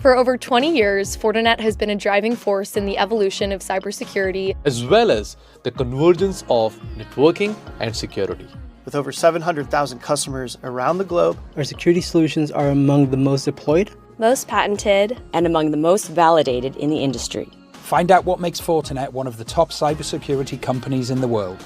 For over 20 years, Fortinet has been a driving force in the evolution of cybersecurity, as well as the convergence of networking and security. With over 700,000 customers around the globe, our security solutions are among the most deployed, most patented, and among the most validated in the industry. Find out what makes Fortinet one of the top cybersecurity companies in the world.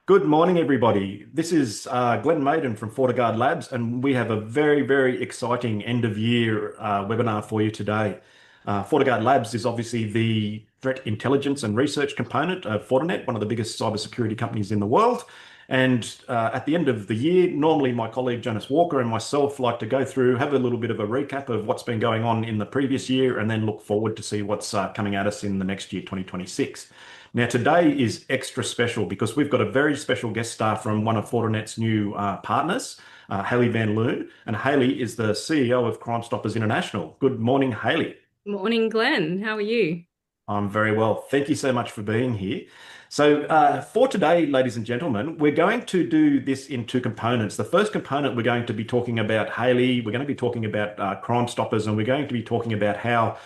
Good morning, everybody. This is Glenn Maiden from FortiGuard Labs, and we have a very, very exciting end-of-year webinar for you today. FortiGuard Labs is obviously the threat intelligence and research component of Fortinet, one of the biggest cybersecurity companies in the world. And at the end of the year, normally my colleague Jonas Walker and myself like to go through, have a little bit of a recap of what's been going on in the previous year, and then look forward to see what's coming at us in the next year, 2026. Now, today is extra special because we've got a very special guest star from one of Fortinet's new partners, Hayley Van Loon. And Hayley is the CEO of Crime Stoppers International. Good morning, Hayley. Morning, Glenn. How are you? I'm very well. Thank you so much for being here. So for today, ladies and gentlemen, we're going to do this in two components. The first component, we're going to be talking about Hayley, we're going to be talking about Crime Stoppers, and we're going to be talking about how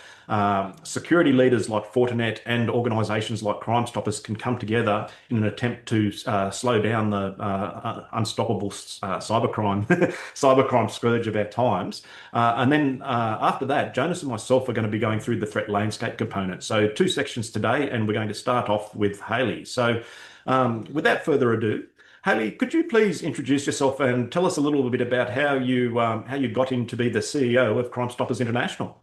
security leaders like Fortinet and organizations like Crime Stoppers can come together in an attempt to slow down the unstoppable cybercrime scourge of our times. And then after that, Jonas and myself are going to be going through the threat landscape component. So two sections today, and we're going to start off with Hayley. So without further ado, Hayley, could you please introduce yourself and tell us a little bit about how you got in to be the CEO of Crime Stoppers International?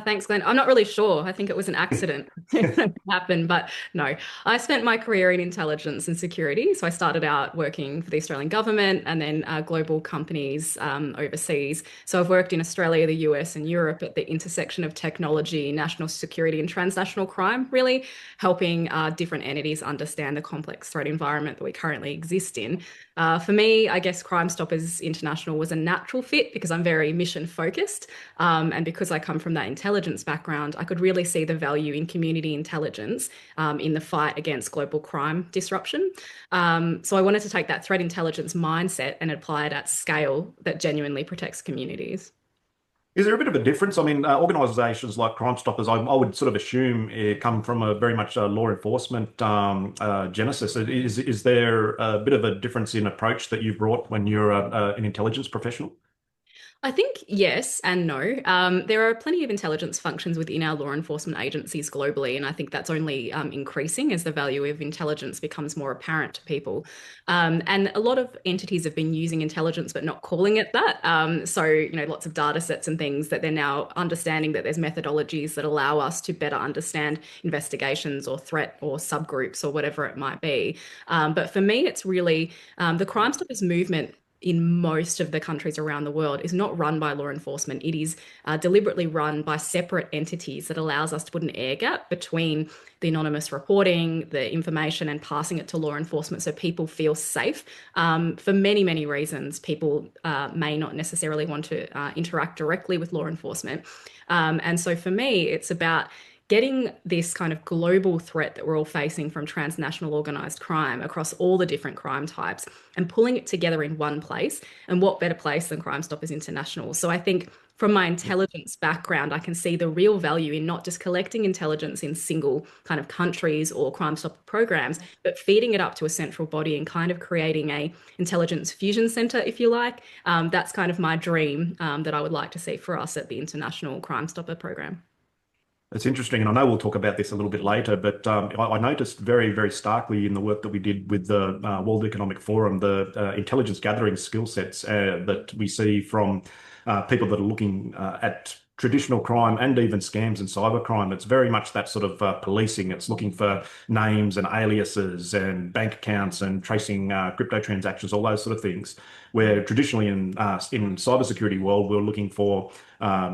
Thanks, Glenn. I'm not really sure. I think it was an accident that happened, but no. I spent my career in intelligence and security. So I started out working for the Australian government and then global companies overseas. So I've worked in Australia, the US and Europe at the intersection of technology, national security and transnational crime, really helping different entities understand the complex threat environment that we currently exist in. For me, I guess Crime Stoppers International was a natural fit because I'm very mission focused. And because I come from that intelligence background, I could really see the value in community intelligence in the fight against global crime disruption. So I wanted to take that threat intelligence mindset and apply it at scale that genuinely protects communities. Is there a bit of a difference? I mean, organisations like Crime Stoppers, I would sort of assume come from a very much law enforcement genesis. Is there a bit of a difference in approach that you've brought when you're an intelligence professional? I think yes and no. There are plenty of intelligence functions within our law enforcement agencies globally, and I think that's only increasing as the value of intelligence becomes more apparent to people. And a lot of entities have been using intelligence but not calling it that. So, lots of data sets and things that they're now understanding that there's methodologies that allow us to better understand investigations or threat or subgroups or whatever it might be. But for me, it's really the Crime Stoppers movement in most of the countries around the world is not run by law enforcement. It is deliberately run by separate entities that allows us to put an air gap between the anonymous reporting, the information, and passing it to law enforcement so people feel safe. For many, many reasons, people may not necessarily want to interact directly with law enforcement. And so for me, it's about getting this kind of global threat that we're all facing from transnational organized crime across all the different crime types and pulling it together in one place. And what better place than Crime Stoppers International? So I think from my intelligence background, I can see the real value in not just collecting intelligence in single kind of countries or Crime Stopper programs, but feeding it up to a central body and kind of creating a intelligence fusion center, if you like. That's kind of my dream that I would like to see for us at the International Crime Stopper program. It's interesting, and I know we'll talk about this a little bit later, but I noticed very, very starkly in the work that we did with the World Economic Forum, the intelligence gathering skill sets that we see from people that are looking at traditional crime and even scams and cybercrime. It's very much that sort of policing. It's looking for names and aliases and bank accounts and tracing crypto transactions, all those sort of things, where traditionally in cybersecurity world, we're looking for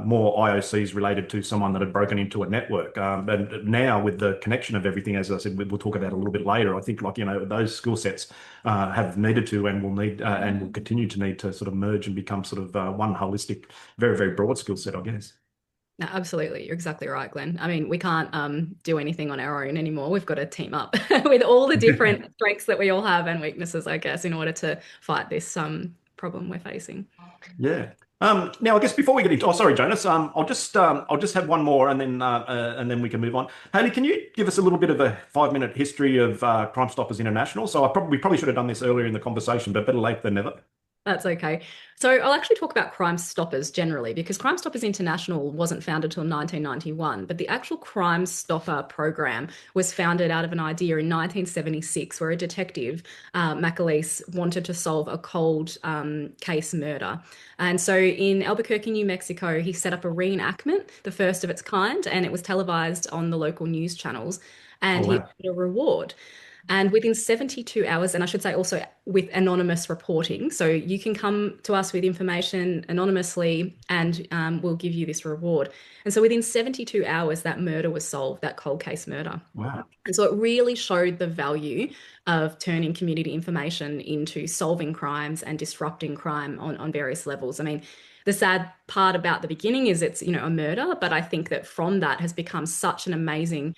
more IOCs related to someone that had broken into a network. And now with the connection of everything, as I said, we'll talk about a little bit later, I think those skill sets have needed to and will need and will continue to need to sort of merge and become sort of one holistic, very, very broad skill set, I guess. No, absolutely. You're exactly right, Glenn. I mean, we can't do anything on our own anymore. We've got to team up with all the different strengths that we all have and weaknesses, I guess, in order to fight this problem we're facing. Yeah. Now, I guess before we get into, oh, sorry, Jonas, I'll just have one more, and then we can move on. Hayley, can you give us a little bit of a 5-minute history of Crime Stoppers International? So we probably should have done this earlier in the conversation, but better late than never. That's okay. So I'll actually talk about Crime Stoppers generally, because Crime Stoppers International wasn't founded until 1991, but the actual Crime Stopper program was founded out of an idea in 1976 where a detective, McAleese, wanted to solve a cold case murder. And so in Albuquerque, New Mexico, he set up a reenactment, the first of its kind, and it was televised on the local news channels, and he offered a reward. And within 72 hours, and I should say also with anonymous reporting, so you can come to us with information anonymously and we'll give you this reward. And so within 72 hours, that murder was solved, that cold case murder. Wow. And so it really showed the value of turning community information into solving crimes and disrupting crime on various levels. I mean, the sad part about the beginning is it's, a murder, but I think that from that has become such an amazing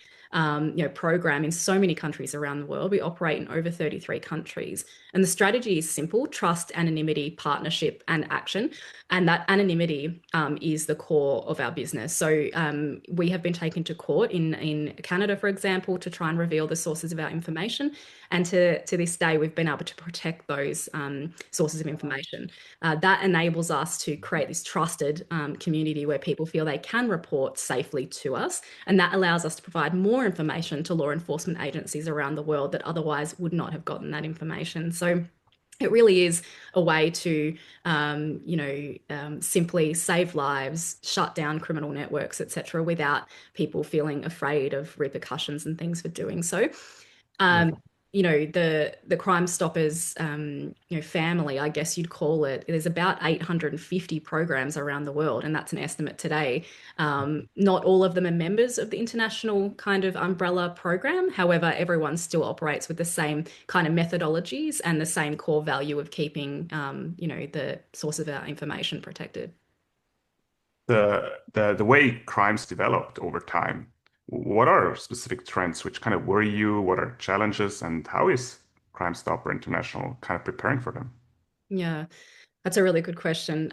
program in so many countries around the world. We operate in over 33 countries. And the strategy is simple: trust, anonymity, partnership, and action. And that anonymity is the core of our business. So we have been taken to court in Canada, for example, to try and reveal the sources of our information. And to this day, we've been able to protect those sources of information. That enables us to create this trusted community where people feel they can report safely to us. And that allows us to provide more information to law enforcement agencies around the world that otherwise would not have gotten that information. So it really is a way to, simply save lives, shut down criminal networks, etc., without people feeling afraid of repercussions and things for doing so. The Crime Stoppers, family, I guess you'd call it. There's about 850 programs around the world, and that's an estimate today. Not all of them are members of the international kind of umbrella program. However, everyone still operates with the same kind of methodologies and the same core value of keeping, the source of our information protected. The way crimes developed over time, what are specific trends which kind of worry you? What are challenges, and how is Crime Stopper International kind of preparing for them? Yeah, that's a really good question.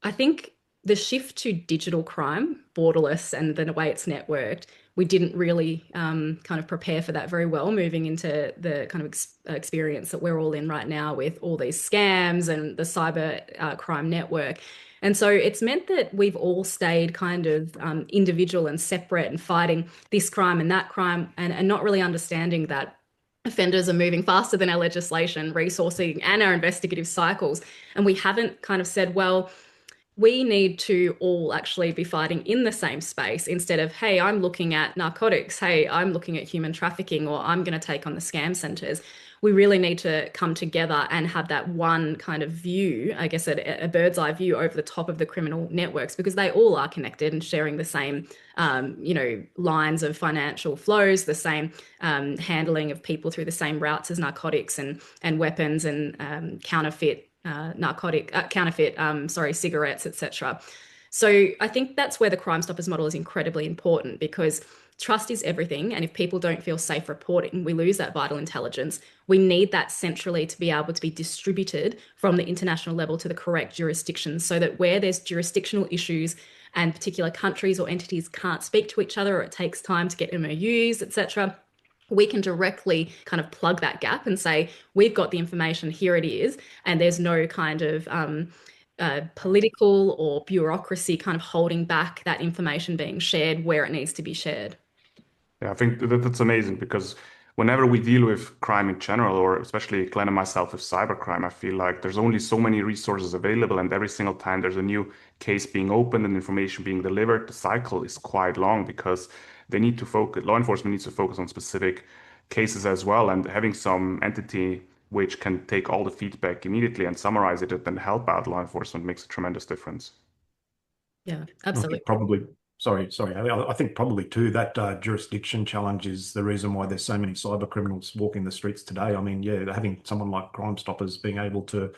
I think the shift to digital crime, borderless, and the way it's networked, we didn't really kind of prepare for that very well, moving into the kind of experience that we're all in right now with all these scams and the cyber crime network. And so it's meant that we've all stayed kind of individual and separate and fighting this crime and that crime, and not really understanding that offenders are moving faster than our legislation, resourcing, and our investigative cycles. And we haven't kind of said, well, we need to all actually be fighting in the same space instead of, hey, I'm looking at narcotics, hey, I'm looking at human trafficking, or I'm going to take on the scam centers. We really need to come together and have that one kind of view, I guess a bird's eye view over the top of the criminal networks, because they all are connected and sharing the same, lines of financial flows, the same handling of people through the same routes as narcotics and weapons and counterfeit cigarettes, etc. So I think that's where the Crime Stoppers model is incredibly important, because trust is everything. And if people don't feel safe reporting, we lose that vital intelligence. We need that centrally to be able to be distributed from the international level to the correct jurisdictions, so that where there's jurisdictional issues and particular countries or entities can't speak to each other, or it takes time to get MOUs, etc., we can directly kind of plug that gap and say, we've got the information, here it is, and there's no kind of political or bureaucracy kind of holding back that information being shared where it needs to be shared. Yeah, I think that's amazing, because whenever we deal with crime in general, or especially Glenn and myself with cybercrime, I feel like there's only so many resources available, and every single time there's a new case being opened and information being delivered, the cycle is quite long, because law enforcement needs to focus on specific cases as well, and having some entity which can take all the feedback immediately and summarize it and help out law enforcement makes a tremendous difference. Yeah, absolutely. I think probably too that jurisdiction challenge is the reason why there's so many cyber criminals walking the streets today. I mean, yeah, having someone like Crime Stoppers being able to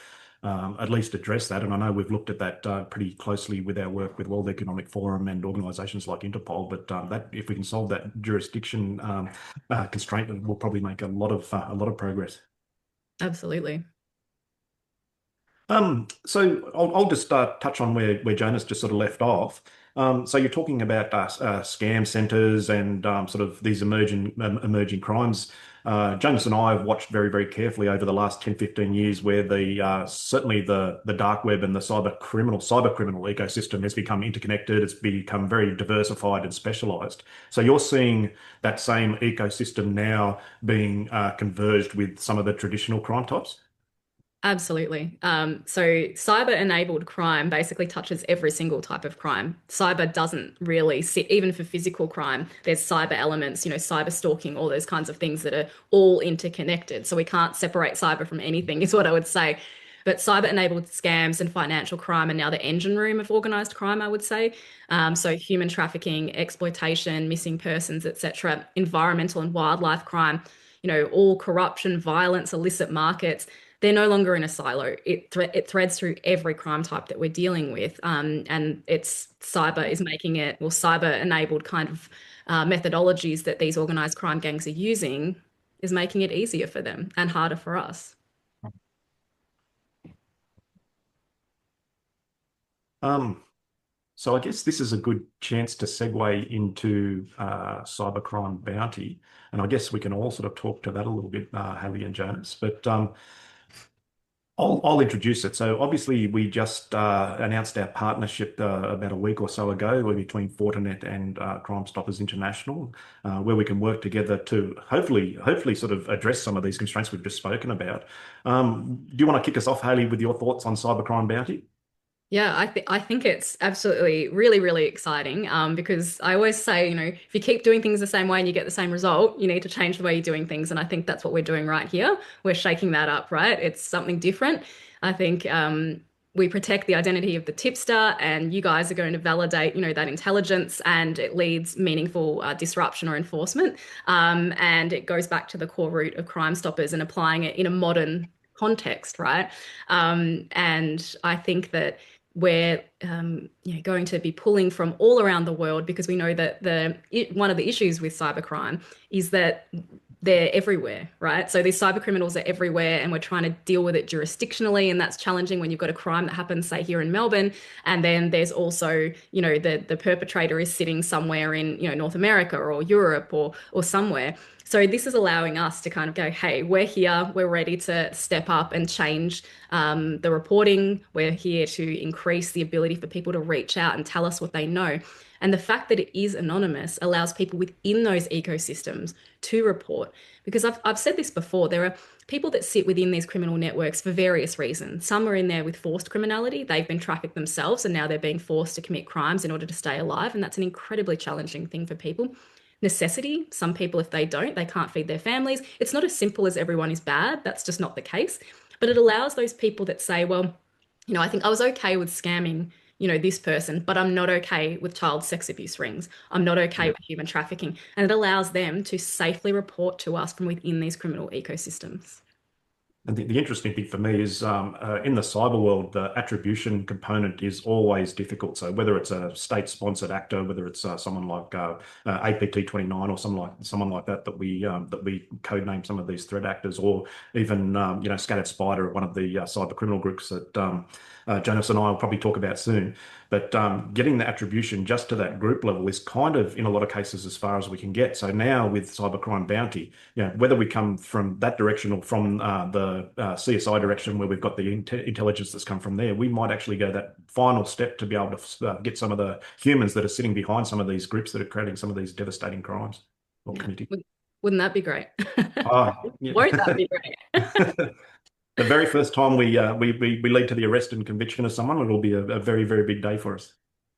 at least address that. And I know we've looked at that pretty closely with our work with World Economic Forum and organisations like Interpol. But that, if we can solve that jurisdiction constraint, it will probably make a lot of progress. Absolutely. So I'll just touch on where Jonas just sort of left off. So you're talking about scam centres and sort of these emerging crimes. Jonas and I have watched very, very carefully over the last 10, 15 years where certainly the dark web and the cyber criminal ecosystem has become interconnected. It's become very diversified and specialised. So you're seeing that same ecosystem now being converged with some of the traditional crime types? Absolutely. So cyber-enabled crime basically touches every single type of crime. Cyber doesn't really sit, even for physical crime, there's cyber elements, cyber stalking, all those kinds of things that are all interconnected. So we can't separate cyber from anything, is what I would say. But cyber-enabled scams and financial crime are now the engine room of organised crime, I would say. So human trafficking, exploitation, missing persons, etc., environmental and wildlife crime, all corruption, violence, illicit markets, they're no longer in a silo. It threads through every crime type that we're dealing with. And cyber is making it, cyber-enabled kind of methodologies that these organised crime gangs are using is making it easier for them and harder for us. So I guess this is a good chance to segue into cybercrime bounty. And I guess we can all sort of talk to that a little bit, Hallie and Jonas. But I'll introduce it. So obviously we just announced our partnership about a week or so ago between Fortinet and Crime Stoppers International, where we can work together to hopefully sort of address some of these constraints we've just spoken about. Do you want to kick us off, Haley, with your thoughts on cybercrime bounty? Yeah, I think it's absolutely really, really exciting because I always say, if you keep doing things the same way and you get the same result, you need to change the way you're doing things. And I think that's what we're doing right here. We're shaking that up, right? It's something different. I think we protect the identity of the tipster and you guys are going to validate, that intelligence and it leads meaningful disruption or enforcement. And it goes back to the core root of Crime Stoppers and applying it in a modern context, right? And I think that we're going to be pulling from all around the world because we know that one of the issues with cybercrime is that they're everywhere, right? So these cyber criminals are everywhere and we're trying to deal with it jurisdictionally, and that's challenging when you've got a crime that happens, say, here in Melbourne, and then there's also, the perpetrator is sitting somewhere in, North America or Europe or somewhere. So this is allowing us to kind of go, hey, we're here, we're ready to step up and change the reporting. We're here to increase the ability for people to reach out and tell us what they know. And the fact that it is anonymous allows people within those ecosystems to report. Because I've said this before, there are people that sit within these criminal networks for various reasons. Some are in there with forced criminality. They've been trafficked themselves and now they're being forced to commit crimes in order to stay alive. And that's an incredibly challenging thing for people. Necessity. Some people, if they don't, they can't feed their families. It's not as simple as everyone is bad. That's just not the case. But it allows those people that say, well, I think I was okay with scamming, this person, but I'm not okay with child sex abuse rings. I'm not okay with human trafficking. And it allows them to safely report to us from within these criminal ecosystems. And the interesting thing for me is in the cyber world, the attribution component is always difficult. So whether it's a state-sponsored actor, whether it's someone like APT29 or someone like that we codename some of these threat actors, or even Scattered Spider, one of the cyber criminal groups that Jonas and I will probably talk about soon. But getting the attribution just to that group level is kind of, in a lot of cases, as far as we can get. So now with cybercrime bounty, whether we come from that direction or from the CSI direction where we've got the intelligence that's come from there, we might actually go that final step to be able to get some of the humans that are sitting behind some of these groups that are creating some of these devastating crimes or committing. Wouldn't that be great? Yeah. Won't that be great? The very first time we lead to the arrest and conviction of someone, it'll be a very, very big day for us.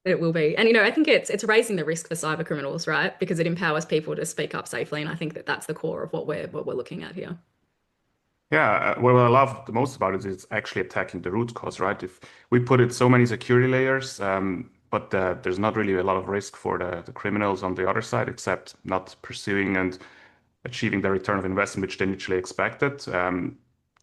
It will be. And, I think it's raising the risk for cyber criminals, right? Because it empowers people to speak up safely. And I think that that's the core of what we're looking at here. Yeah, what I love the most about it is actually attacking the root cause, right? If we put it so many security layers, but there's not really a lot of risk for the criminals on the other side, except not pursuing and achieving the return of investment which they initially expected.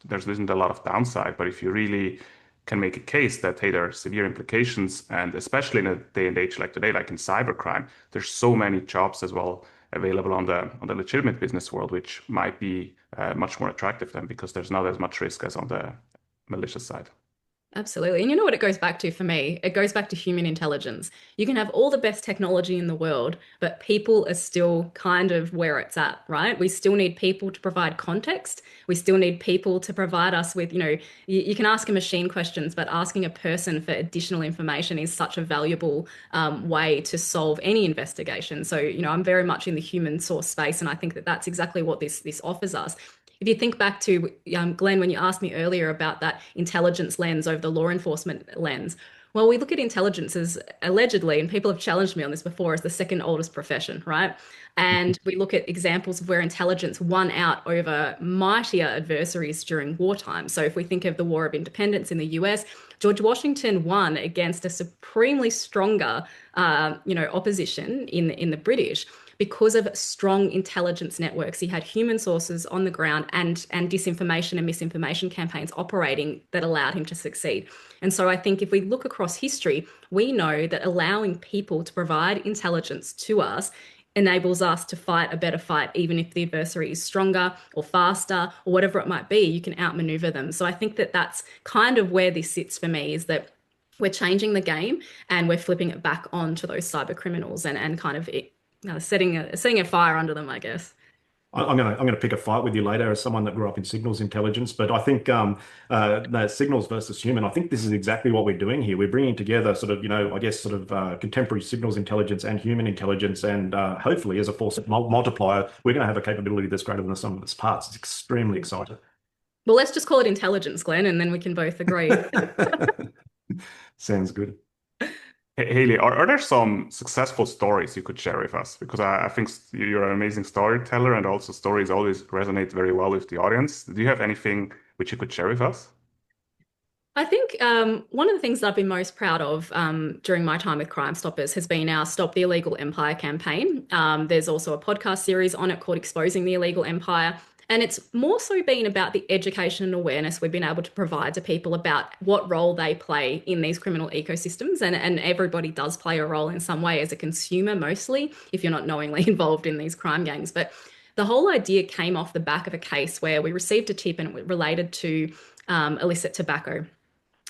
there isn't a lot of downside. But if you really can make a case that, hey, there are severe implications, and especially in a day and age like today, like in cybercrime, there's so many jobs as well available on the legitimate business world, which might be much more attractive then, because there's not as much risk as on the malicious side. Absolutely. And you know what it goes back to for me? It goes back to human intelligence. You can have all the best technology in the world, but people are still kind of where it's at, right? We still need people to provide context. We still need people to provide us with, you can ask a machine questions, but asking a person for additional information is such a valuable way to solve any investigation. So, I'm very much in the human source space, and I think that that's exactly what this offers us. If you think back to, Glenn, when you asked me earlier about that intelligence lens over the law enforcement lens, well, we look at intelligence as allegedly, and people have challenged me on this before, as the second oldest profession, right? And we look at examples of where intelligence won out over mightier adversaries during wartime. So if we think of the War of Independence in the US, George Washington won against a supremely stronger, opposition in the British, because of strong intelligence networks. He had human sources on the ground and disinformation and misinformation campaigns operating that allowed him to succeed. And so I think if we look across history, we know that allowing people to provide intelligence to us enables us to fight a better fight, even if the adversary is stronger or faster or whatever it might be, you can outmaneuver them. So I think that that's kind of where this sits for me, is that we're changing the game and we're flipping it back on to those cyber criminals and kind of setting a fire under them, I guess. I'm gonna pick a fight with you later as someone that grew up in signals intelligence, but I think the signals versus human, I think this is exactly what we're doing here. We're bringing together sort of, contemporary signals intelligence and human intelligence, and hopefully as a force multiplier, we're going to have a capability that's greater than the sum of its parts. It's extremely exciting. Well, let's just call it intelligence, Glenn, and then we can both agree. Sounds good. Haley, are there some successful stories you could share with us? Because I think you're an amazing storyteller, and also stories always resonate very well with the audience. Do you have anything which you could share with us? I think one of the things that I've been most proud of during my time with Crime Stoppers has been our Stop the Illegal Empire campaign. There's also a podcast series on it called Exposing the Illegal Empire. And it's more so been about the education and awareness we've been able to provide to people about what role they play in these criminal ecosystems. And everybody does play a role in some way as a consumer, mostly, if you're not knowingly involved in these crime gangs. But the whole idea came off the back of a case where we received a tip and it related to illicit tobacco.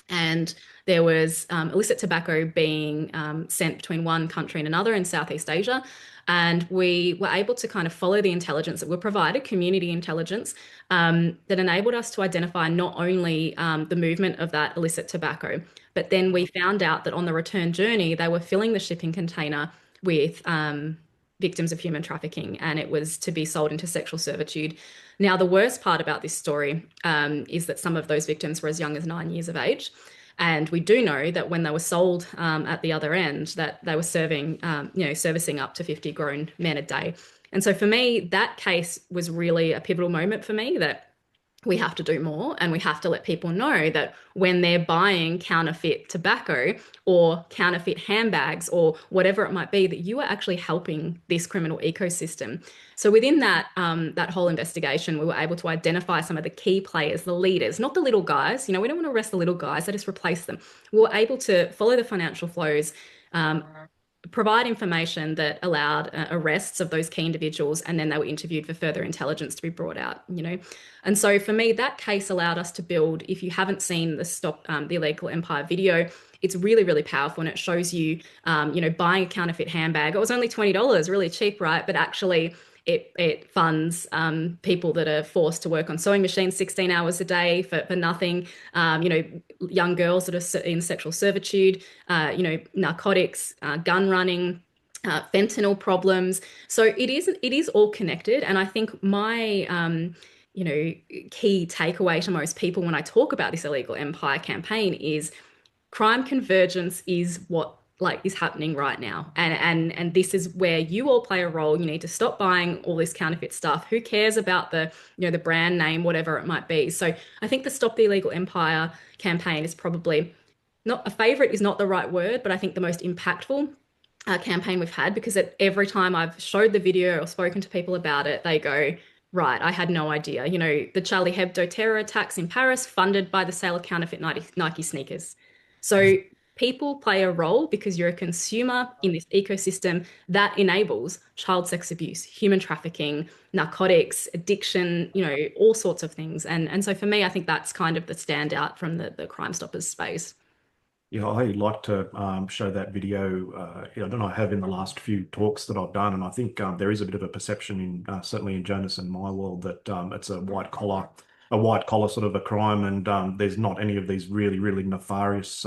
And there was illicit tobacco being sent between one country and another in Southeast Asia. And we were able to kind of follow the intelligence that we provided, community intelligence, that enabled us to identify not only the movement of that illicit tobacco, but then we found out that on the return journey, they were filling the shipping container with victims of human trafficking, and it was to be sold into sexual servitude. Now, the worst part about this story is that some of those victims were as young as 9 years of age. And we do know that when they were sold at the other end, that they were servicing up to 50 grown men a day. And so for me, that case was really a pivotal moment for me, that we have to do more, and we have to let people know that when they're buying counterfeit tobacco or counterfeit handbags or whatever it might be, that you are actually helping this criminal ecosystem. So within that whole investigation, we were able to identify some of the key players, the leaders, not the little guys. We don't want to arrest the little guys, I just replace them. We were able to follow the financial flows, provide information that allowed arrests of those key individuals, and then they were interviewed for further intelligence to be brought out, And so for me, that case allowed us to build, if you haven't seen the Stop the Illegal Empire video, it's really, really powerful, and it shows you, buying a counterfeit handbag. It was only $20, really cheap, right? But actually it funds people that are forced to work on sewing machines 16 hours a day for nothing, young girls that are in sexual servitude, narcotics, gun running, fentanyl problems. So it is all connected. And I think my key takeaway to most people when I talk about this Illegal Empire campaign is crime convergence is what is happening right now. And this is where you all play a role. You need to stop buying all this counterfeit stuff. Who cares about the brand name, whatever it might be? So I think the Stop the Illegal Empire campaign is probably not a favorite, is not the right word, but I think the most impactful campaign we've had, because every time I've showed the video or spoken to people about it, they go, Right, I had no idea. You know, the Charlie Hebdo terror attacks in Paris, funded by the sale of counterfeit Nike sneakers. So people play a role because you're a consumer in this ecosystem that enables child sex abuse, human trafficking, narcotics, addiction, you know, all sorts of things. And so for me, I think that's kind of the standout from the Crime Stoppers space. Yeah, I like to show that video. I don't know, I have in the last few talks that I've done, and I think there is a bit of a perception in certainly in Jonas and my world that it's a white collar sort of a crime, and there's not any of these really nefarious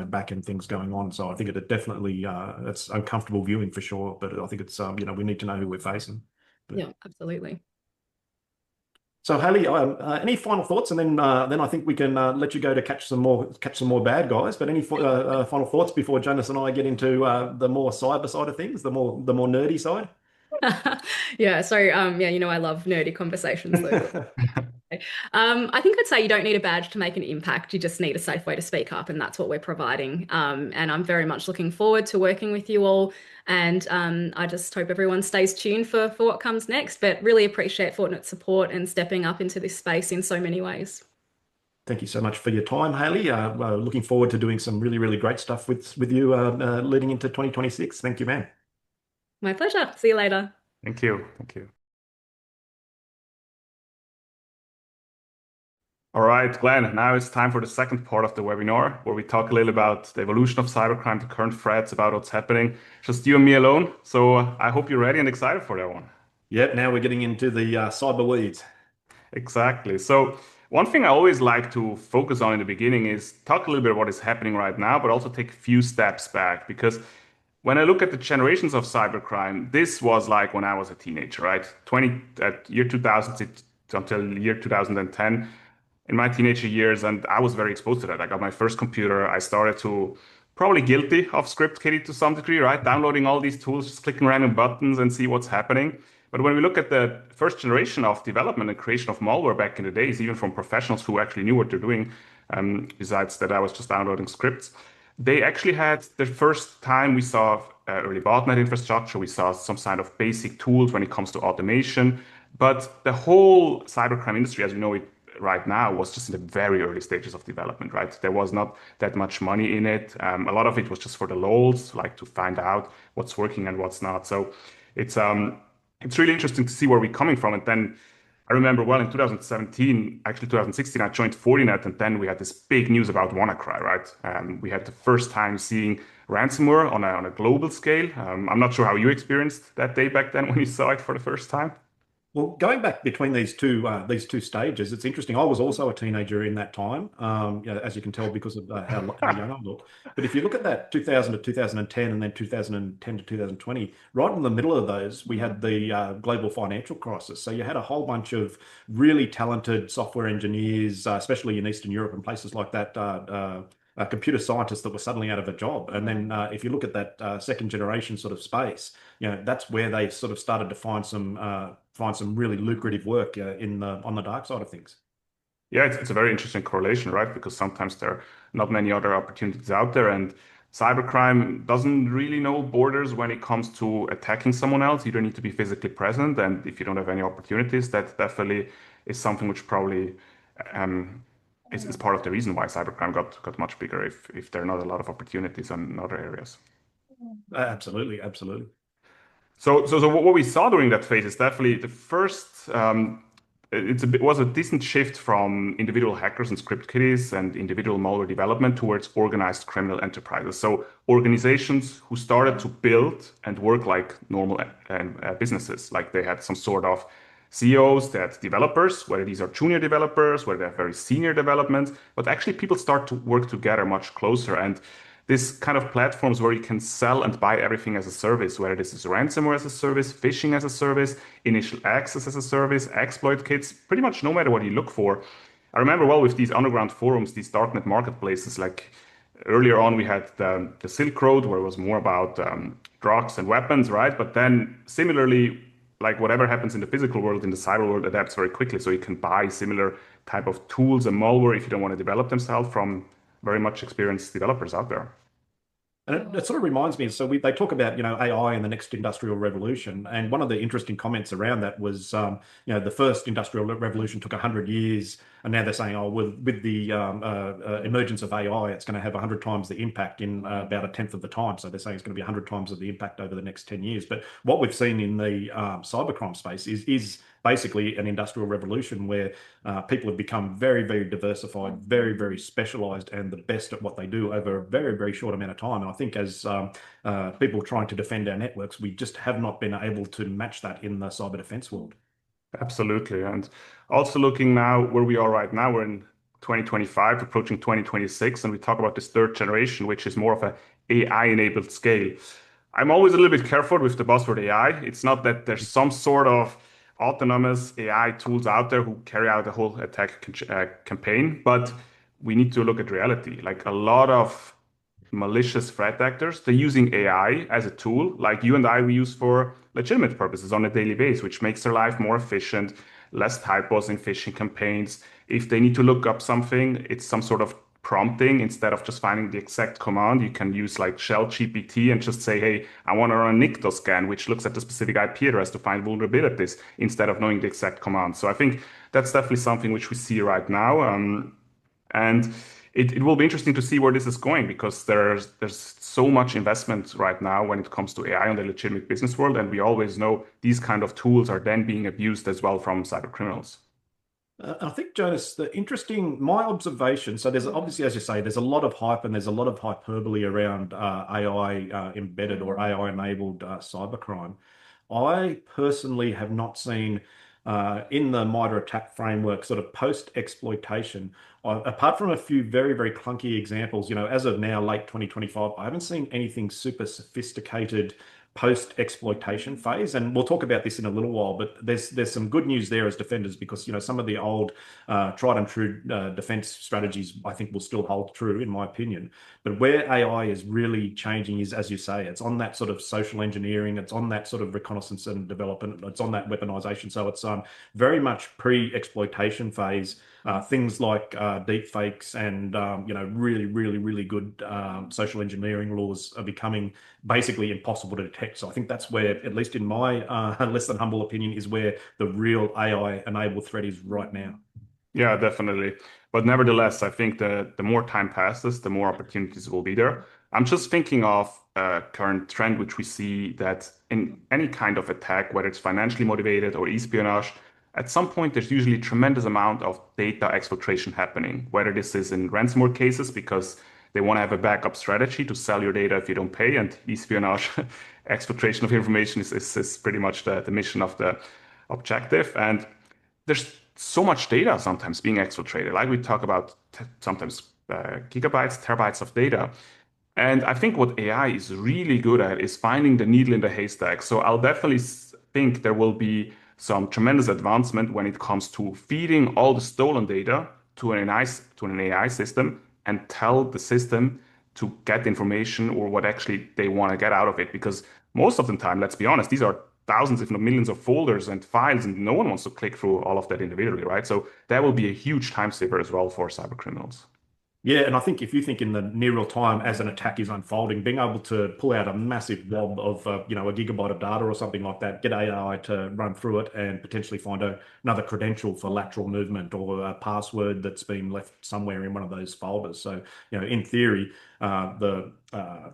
back end things going on. So I think it definitely it's uncomfortable viewing for sure, but I think it's we need to know who we're facing. But... Yeah, absolutely. So Haley, any final thoughts, and then I think we can let you go to catch some more bad guys. But any final thoughts before Jonas and I get into the more cyber side of things, the more nerdy side? Yeah. So you know, I love nerdy conversations. So. I think I'd say you don't need a badge to make an impact. You just need a safe way to speak up, and that's what we're providing. And I'm very much looking forward to working with you all. And I just hope everyone stays tuned for what comes next. But really appreciate Fortinet's support and stepping up into this space in so many ways. Thank you so much for your time, Haley. Looking forward to doing some really great stuff with you leading into 2026. Thank you, man. My pleasure. See you later. Thank you. Thank you. All right, Glenn, now it's time for the second part of the webinar, where we talk a little about the evolution of cybercrime, the current threats, about what's happening. Just you and me alone. So I hope you're ready and excited for that one. Yep, now we're getting into the cyber weeds. Exactly. So one thing I always like to focus on in the beginning is talk a little bit about what is happening right now, but also take a few steps back, because when I look at the generations of cybercrime, this was like when I was a teenager, right? Year 2000 until year 2010. In my teenager years, and I was very exposed to that. I got my first computer. I started to, probably guilty of script kidding to some degree, right? Downloading all these tools, just clicking random buttons and see what's happening. But when we look at the first generation of development and creation of malware back in the days, even from professionals who actually knew what they're doing, besides that I was just downloading scripts, they actually had the first time we saw early botnet infrastructure. We saw some kind of basic tools when it comes to automation. But the whole cybercrime industry, as we know it right now, was just in the very early stages of development, right? There was not that much money in it. A lot of it was just for the lols, like to find out what's working and what's not. So it's really interesting to see where we're coming from. And then I remember, well, in 2017, actually 2016, I joined Fortinet, and then we had this big news about WannaCry, right? We had the first time seeing ransomware on a global scale. I'm not sure how you experienced that day back then when you saw it for the first time. Well, going back between these two stages, it's interesting. I was also a teenager in that time, as you can tell because of how young I look. But if you look at that 2000 to 2010 and then 2010 to 2020, right in the middle of those, we had the global financial crisis. So you had a whole bunch of really talented software engineers, especially in Eastern Europe and places like that, computer scientists that were suddenly out of a job. And then if you look at that second generation sort of space, that's where they sort of started to find some really lucrative work on the dark side of things. Yeah, it's a very interesting correlation, right? Because sometimes there are not many other opportunities out there, and cybercrime doesn't really know borders when it comes to attacking someone else. You don't need to be physically present, and if you don't have any opportunities, that definitely is something which probably is part of the reason why cybercrime got much bigger. If there are not a lot of opportunities in other areas. Absolutely. So what we saw during that phase is definitely the first. Was a decent shift from individual hackers and script kiddies and individual malware development towards organized criminal enterprises. So organizations who started to build and work like normal businesses, like they had some sort of CEOs, they had developers, whether these are junior developers, whether they have very senior development, but actually people start to work together much closer. And this kind of platforms where you can sell and buy everything as a service, whether this is ransomware as a service, phishing as a service, initial access as a service, exploit kits, pretty much no matter what you look for. I remember well with these underground forums, these darknet marketplaces, like earlier on we had the Silk Road, where it was more about drugs and weapons, right? But then similarly, like whatever happens in the physical world, in the cyber world adapts very quickly. So you can buy similar type of tools and malware if you don't want to develop themselves from very much experienced developers out there. And it sort of reminds me, so they talk about, AI and the next industrial revolution. And one of the interesting comments around that was, the first industrial revolution took 100 years. And now they're saying, with the emergence of AI, it's going to have 100 times the impact in about a tenth of the time. So they're saying it's going to be 100 times of the impact over the next 10 years. But what we've seen in the cybercrime space is basically an industrial revolution where people have become very, very diversified, very, very specialized, and the best at what they do over a very, very short amount of time. And I think as people trying to defend our networks, we just have not been able to match that in the cyber defense world. Absolutely. And also looking now where we are right now, we're in 2025, approaching 2026, and we talk about this third generation, which is more of a AI-enabled scale. I'm always a little bit careful with the buzzword AI. It's not that there's some sort of autonomous AI tools out there who carry out the whole attack campaign, but we need to look at reality. Like a lot of malicious threat actors, they're using AI as a tool, like you and I we use for legitimate purposes on a daily basis, which makes their life more efficient, less typos in phishing campaigns. If they need to look up something, it's some sort of prompting instead of just finding the exact command. You can use like Shell GPT and just say, hey, I want to run a NICTO scan, which looks at the specific IP address to find vulnerabilities instead of knowing the exact command. So I think that's definitely something which we see right now. And it will be interesting to see where this is going, because there's so much investment right now when it comes to AI in the legitimate business world. And we always know these kind of tools are then being abused as well from cyber criminals. I think, Jonas, my observation, so there's obviously, as you say, there's a lot of hype and there's a lot of hyperbole around AI embedded or AI-enabled cybercrime. I personally have not seen in the MITRE attack framework sort of post-exploitation, apart from a few very, very clunky examples, as of now, late 2025, I haven't seen anything super sophisticated post-exploitation phase. And we'll talk about this in a little while, but there's some good news there as defenders, because some of the old tried and true defense strategies I think will still hold true, in my opinion. But where AI is really changing is, as you say, it's on that sort of social engineering, it's on that sort of reconnaissance and development, it's on that weaponization. So it's very much pre-exploitation phase. Things like deep fakes and really, really, really good social engineering laws are becoming basically impossible to detect. So I think that's where, at least in my less than humble opinion, is where the real AI-enabled threat is right now. Yeah, definitely. But nevertheless, I think the more time passes, the more opportunities will be there. I'm just thinking of a current trend, which we see that in any kind of attack, whether it's financially motivated or espionage, at some point, there's usually a tremendous amount of data exfiltration happening, whether this is in ransomware cases because they want to have a backup strategy to sell your data if you don't pay, and espionage, exfiltration of information is pretty much the mission of the objective. And there's so much data sometimes being exfiltrated, like we talk about sometimes gigabytes, terabytes of data. And I think what AI is really good at is finding the needle in the haystack. So I'll definitely think there will be some tremendous advancement when it comes to feeding all the stolen data to an AI system and tell the system to get information or what actually they want to get out of it. Because most of the time, let's be honest, these are thousands, if not millions of folders and files, and no one wants to click through all of that individually, right? So that will be a huge time saver as well for cyber criminals. Yeah, and I think if you think in the near real time as an attack is unfolding, being able to pull out a massive blob of, a gigabyte of data or something like that, get AI to run through it and potentially find another credential for lateral movement or a password that's been left somewhere in one of those folders. So, in theory, the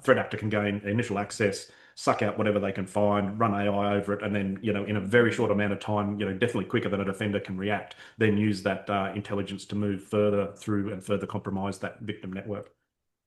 threat actor can gain initial access, suck out whatever they can find, run AI over it, and then, in a very short amount of time, definitely quicker than a defender can react, then use that intelligence to move further through and further compromise that victim network.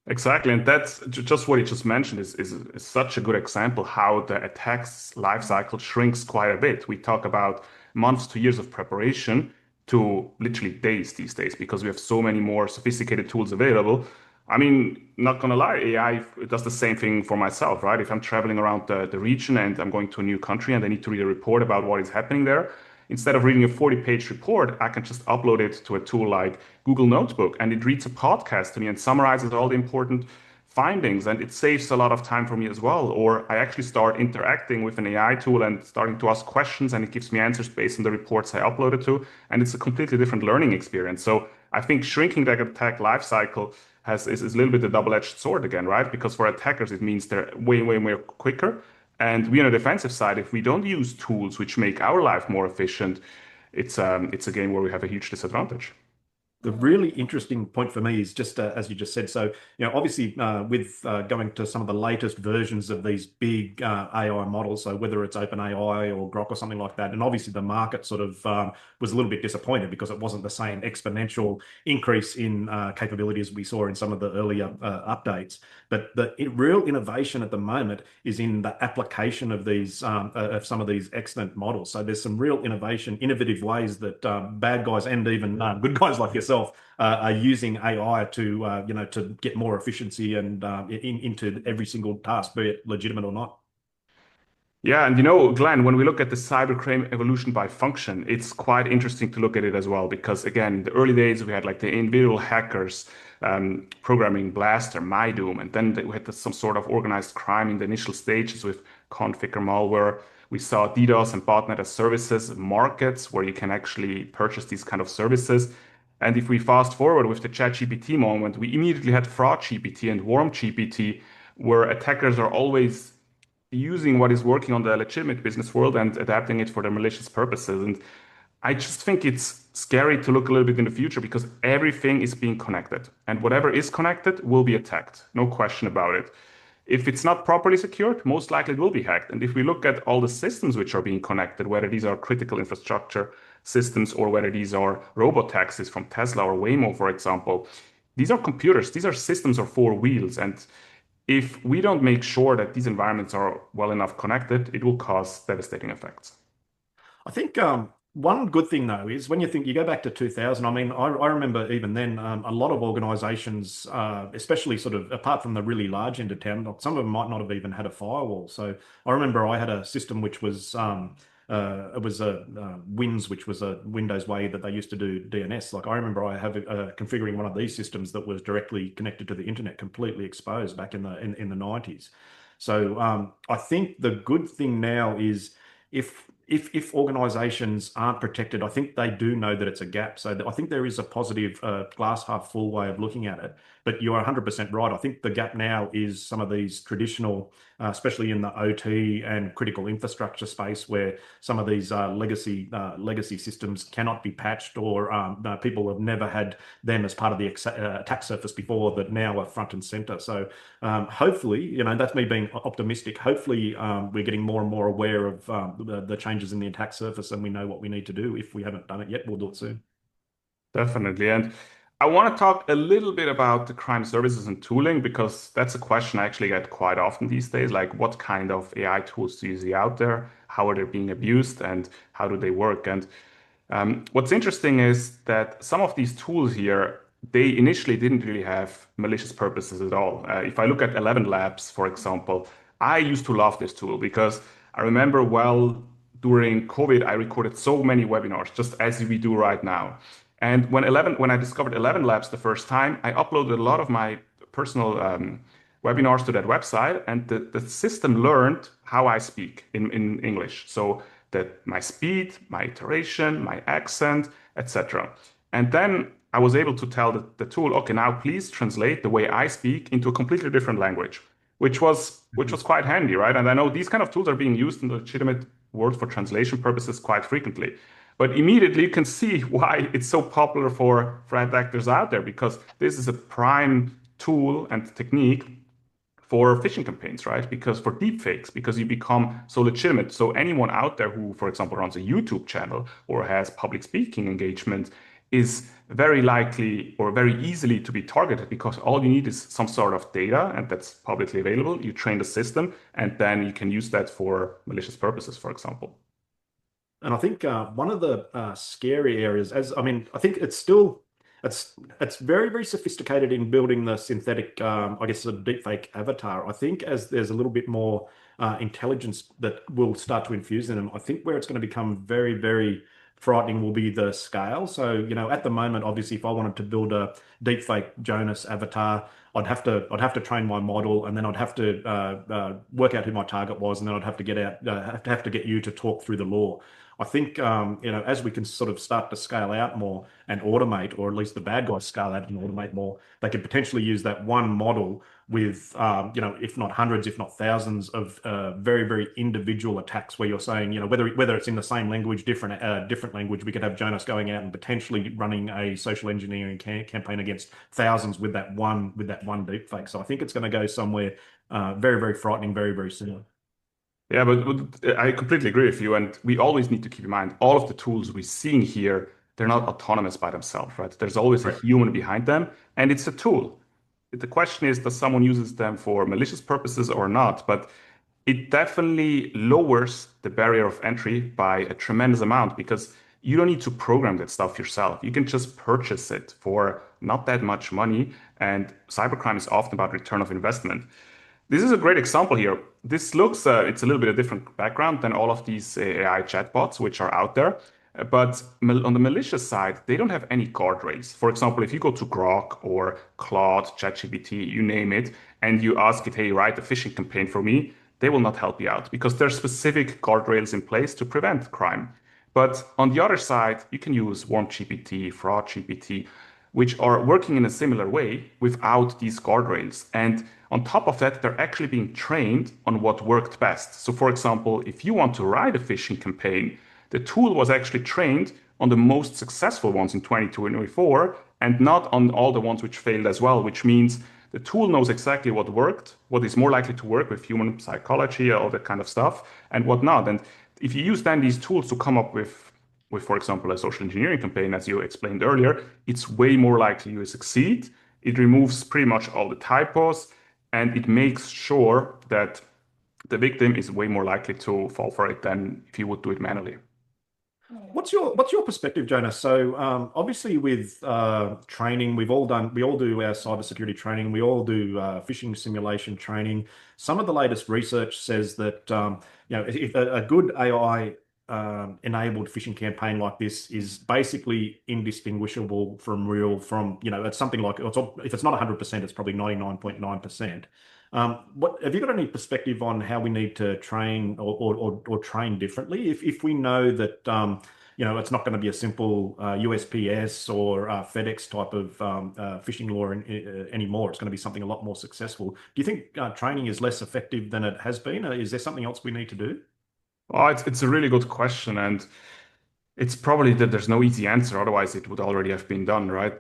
Exactly. And that's just what you just mentioned is such a good example how the attack's lifecycle shrinks quite a bit. We talk about months to years of preparation to literally days these days, because we have so many more sophisticated tools available. I mean, not gonna lie, AI does the same thing for myself, right? If I'm traveling around the region and I'm going to a new country and I need to read a report about what is happening there, instead of reading a 40-page report, I can just upload it to a tool like Google Notebook, and it reads a podcast to me and summarizes all the important findings, and it saves a lot of time for me as well. Or I actually start interacting with an AI tool and starting to ask questions, and it gives me answers based on the reports I uploaded to, and it's a completely different learning experience. So I think shrinking that attack lifecycle is a little bit a double-edged sword again, right? Because for attackers, it means they're way, way more quicker. And we on the defensive side, if we don't use tools which make our life more efficient, it's a game where we have a huge disadvantage. The really interesting point for me is just as you just said. So, obviously, with going to some of the latest versions of these big AI models, so whether it's OpenAI or Grok or something like that, and obviously the market sort of was a little bit disappointed because it wasn't the same exponential increase in capabilities we saw in some of the earlier updates. But the real innovation at the moment is in the application of these of some of these excellent models. So there's some real innovative ways that bad guys and even good guys like yourself are using AI to to get more efficiency and into every single task, be it legitimate or not. Yeah, and Glenn, when we look at the cybercrime evolution by function, it's quite interesting to look at it as well, because again, in the early days, we had like the individual hackers programming Blast or MyDoom, and then we had some sort of organized crime in the initial stages with configure malware. We saw DDoS and botnet as services markets where you can actually purchase these kind of services. And if we fast forward with the ChatGPT moment, we immediately had fraud GPT and warm GPT, where attackers are always using what is working on the legitimate business world and adapting it for their malicious purposes. And I just think it's scary to look a little bit in the future because everything is being connected, and whatever is connected will be attacked. No question about it. If it's not properly secured, most likely it will be hacked. And if we look at all the systems which are being connected, whether these are critical infrastructure systems or whether these are robotaxis from Tesla or Waymo, for example, these are computers, these are systems of four wheels. And if we don't make sure that these environments are well enough connected, it will cause devastating effects. I think one good thing, though, is when you go back to 2000, I mean, I remember even then a lot of organizations, especially sort of apart from the really large end of town, some of them might not have even had a firewall. So I remember I had a system which was it was a Wins, which was a Windows way that they used to do DNS. Like I remember I have configuring one of these systems that was directly connected to the internet, completely exposed back in the 90s. So I think the good thing now is if organizations aren't protected, I think they do know that it's a gap. So I think there is a positive glass half full way of looking at it. But you are 100% right. I think the gap now is some of these traditional, especially in the OT and critical infrastructure space, where some of these legacy systems cannot be patched, or people have never had them as part of the attack surface before that now are front and center. So hopefully, that's me being optimistic. Hopefully, we're getting more and more aware of the changes in the attack surface, and we know what we need to do. If we haven't done it yet, we'll do it soon. Definitely. And I want to talk a little bit about the crime services and tooling, because that's a question I actually get quite often these days. Like, what kind of AI tools do you see out there? How are they being abused, and how do they work? And what's interesting is that some of these tools here, they initially didn't really have malicious purposes at all. If I look at 11 Labs, for example, I used to love this tool because I remember during COVID, I recorded so many webinars, just as we do right now. And when I discovered 11 Labs the first time, I uploaded a lot of my personal webinars to that website, and the system learned how I speak in English. So that my speed, my iteration, my accent, etc. And then I was able to tell the tool, okay, now please translate the way I speak into a completely different language, which was quite handy, right? And I know these kind of tools are being used in the legitimate world for translation purposes quite frequently. But immediately you can see why it's so popular for threat actors out there, because this is a prime tool and technique for phishing campaigns, right? Because for deepfakes, because you become so legitimate. So anyone out there who, for example, runs a YouTube channel or has public speaking engagement is very likely or very easily to be targeted, because all you need is some sort of data, and that's publicly available. You train the system, and then you can use that for malicious purposes, for example. And I think one of the scary areas, I think it's very, very sophisticated in building the synthetic, I guess, a deepfake avatar. I think as there's a little bit more intelligence that will start to infuse in them, I think where it's going to become very, very frightening will be the scale. So, at the moment, obviously, if I wanted to build a deepfake Jonas avatar, I'd have to train my model, and then I'd have to work out who my target was, and then I'd have to get you to talk through the law. I think as we can sort of start to scale out more and automate, or at least the bad guys scale out and automate more, they could potentially use that one model with if not hundreds, if not thousands of very, very individual attacks, where you're saying whether it's in the same language, different language, we could have Jonas going out and potentially running a social engineering campaign against thousands with that one deepfake. So I think it's going to go somewhere very, very frightening very, very soon. Yeah, but I completely agree with you. And we always need to keep in mind all of the tools we're seeing here, they're not autonomous by themselves, right? There's always a human behind them, and it's a tool. The question is, does someone uses them for malicious purposes or not? But it definitely lowers the barrier of entry by a tremendous amount, because you don't need to program that stuff yourself. You can just purchase it for not that much money. And cybercrime is often about return of investment. This is a great example here. This looks, it's a little bit a different background than all of these AI chatbots which are out there. But on the malicious side, they don't have any guardrails. For example, if you go to Grok or Claude, ChatGPT, you name it, and you ask it, hey, write a phishing campaign for me, they will not help you out, because there's specific guardrails in place to prevent crime. But on the other side, you can use WarmGPT, FraudGPT, which are working in a similar way without these guardrails. And on top of that, they're actually being trained on what worked best. So for example, if you want to write a phishing campaign, the tool was actually trained on the most successful ones in 2024 and not on all the ones which failed as well, which means the tool knows exactly what worked, what is more likely to work with human psychology, all that kind of stuff, and what not. And if you use then these tools to come up with, for example, a social engineering campaign, as you explained earlier, it's way more likely you succeed. It removes pretty much all the typos, and it makes sure that the victim is way more likely to fall for it than if you would do it manually. What's your perspective, Jonas? So obviously with training, we all do our cybersecurity training. We all do phishing simulation training. Some of the latest research says that if a good AI enabled phishing campaign like this is basically indistinguishable from it's something like, if it's not 100%, it's probably 99.9%. Have you got any perspective on how we need to train or train differently? If we know that it's not going to be a simple USPS or FedEx type of phishing law anymore, it's going to be something a lot more successful. Do you think training is less effective than it has been? Is there something else we need to do? Oh, it's a really good question, and it's probably that there's no easy answer. Otherwise, it would already have been done, right?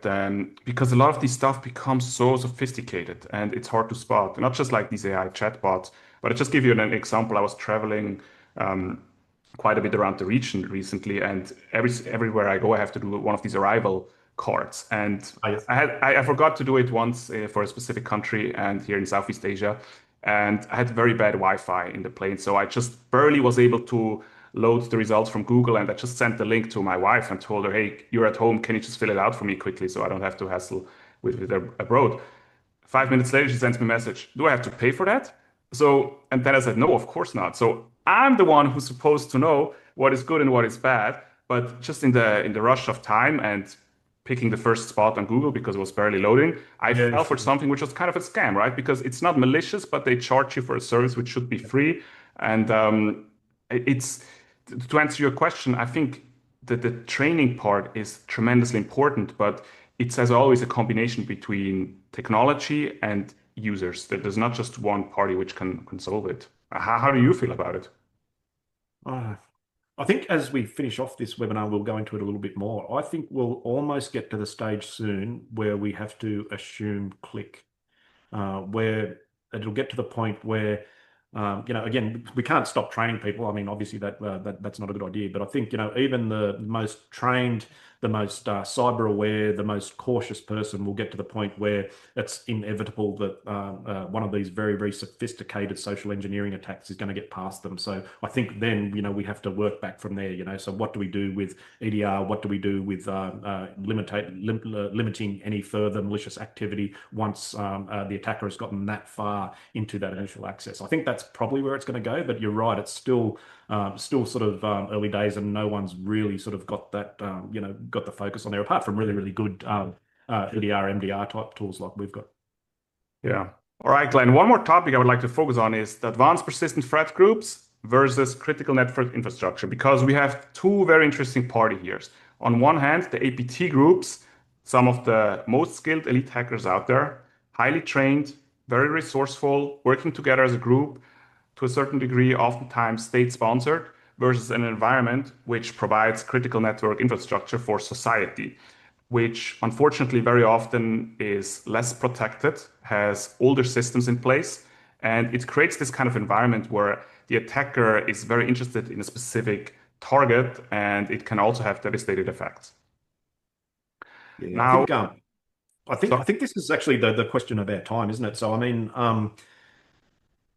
Because a lot of this stuff becomes so sophisticated, and it's hard to spot. Not just like these AI chatbots, but I'll just give you an example. I was traveling quite a bit around the region recently, and everywhere I go, I have to do one of these arrival cards. And I forgot to do it once for a specific country, and here in Southeast Asia. And I had very bad Wi-Fi in the plane, so I just barely was able to load the results from Google, and I just sent the link to my wife and told her, hey, you're at home, can you just fill it out for me quickly so I don't have to hassle with it abroad? 5 minutes later, she sends me a message, do I have to pay for that? And then I said, no, of course not. So I'm the one who's supposed to know what is good and what is bad, but just in the rush of time and picking the first spot on Google because it was barely loading, I fell for something which was kind of a scam, right? Because it's not malicious, but they charge you for a service which should be free. And it's, to answer your question, I think that the training part is tremendously important, but it's as always a combination between technology and users. There's not just one party which can solve it. How do you feel about it? I think as we finish off this webinar, we'll go into it a little bit more. I think we'll almost get to the stage soon where we have to assume click, where it'll get to the point where, again, we can't stop training people. I mean, obviously that's not a good idea, but I think, even the most trained the most cyber aware, the most cautious person will get to the point where it's inevitable that one of these very, very sophisticated social engineering attacks is going to get past them. So I think then, we have to work back from there, So what do we do with EDR? What do we do with limiting any further malicious activity once the attacker has gotten that far into that initial access? I think that's probably where it's going to go, but you're right, it's still sort of early days, and no one's really sort of got that, got the focus on there, apart from really, really good EDR, MDR type tools like we've got. Yeah. All right, Glenn, one more topic I would like to focus on is the advanced persistent threat groups versus critical network infrastructure, because we have two very interesting party here. On one hand, the APT groups, some of the most skilled elite hackers out there, highly trained, very resourceful, working together as a group, to a certain degree, oftentimes state-sponsored, versus an environment which provides critical network infrastructure for society, which unfortunately very often is less protected, has older systems in place, and it creates this kind of environment where the attacker is very interested in a specific target, and it can also have devastating effects. Yeah, now, I think this is actually the question of our time, isn't it? So, I mean,